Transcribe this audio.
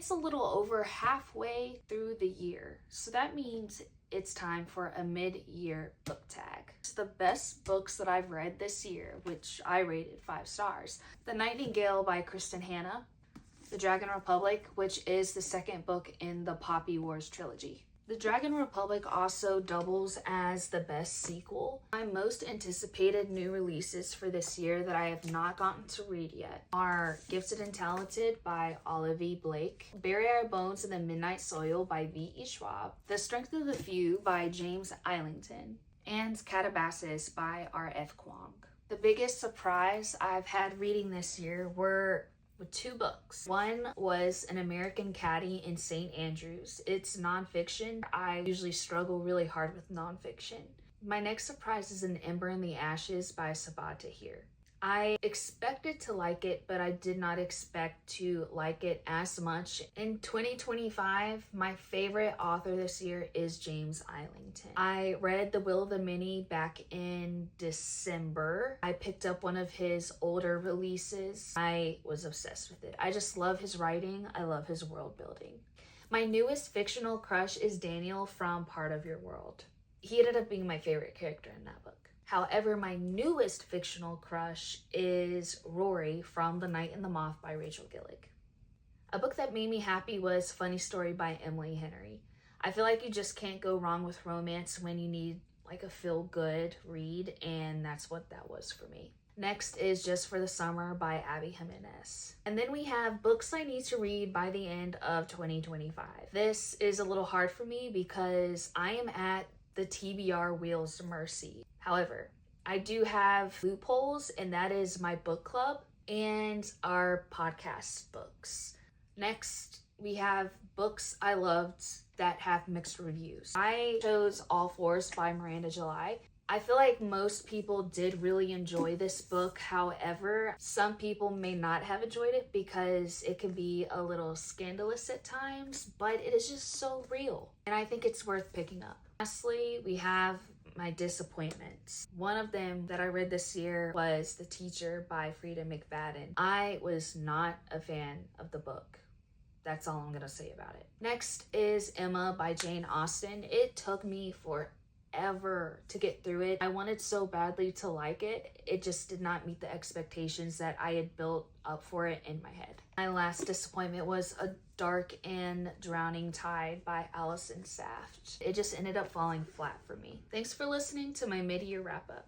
It's a little over halfway through the year, so that means it's time for a mid-year book tag. It's the best books that I've read this year, which I rated 5 stars. The Nightingale by Kristen Hanna, The Dragon Republic, which is the second book in the Poppy Wars trilogy. The Dragon Republic also doubles as the best sequel. My most anticipated new releases for this year that I have not gotten to read yet are Gifted and Talented by Olive E. Blake, Bury Our Bones in the Midnight Soil by V.E. Schwab, The Strength of the Few by James Islington, and Catabasis by R.F. Kuang. The biggest surprise I've had reading this year were 2 books. One was An American Caddy in St. Andrews. It's nonfiction. I usually struggle really hard with nonfiction. My next surprise is An Ember in the Ashes by Sabaa Tahir. I expected to like it, but I did not expect to like it as much. In 2025, my favorite author this year is James Islington. I read The Will of the Many back in December. I picked up one of his older releases. I was obsessed with it. I just love his writing. I love his world building. My newest fictional crush is Daniel from Part of Your World. He ended up being my favorite character in that book. However, my newest fictional crush is Rory from The Night and the Moth by Rachel Gillick. A book that made me happy was Funny Story by Emily Henry. I feel like you just can't go wrong with romance when you need like a feel-good read, and that's what that was for me. Next is Just for the Summer by Abby Jimenez. And then we have books I need to read by the end of 2025. This is a little hard for me because I am at the TBR Wheels mercy. However, I do have loopholes, and that is my book club and our podcast books. Next, we have books I loved that have mixed reviews. I chose All Fours by Miranda July. I feel like most people did really enjoy this book. However, some people may not have enjoyed it because it can be a little scandalous at times, but it is just so real, and I think it's worth picking up. Lastly, we have my disappointments. One of them that I read this year was The Teacher by Frida McFadden. I was not a fan of the book. That's all I'm gonna say about it. Next is Emma by Jane Austen. It took me forever to get through it. I wanted so badly to like it. It just did not meet the expectations that I had built up for it in my head. My last disappointment was A Dark and Drowning Tide by Allison Saft. It just ended up falling flat for me. Thanks for listening to my mid-year wrap-up.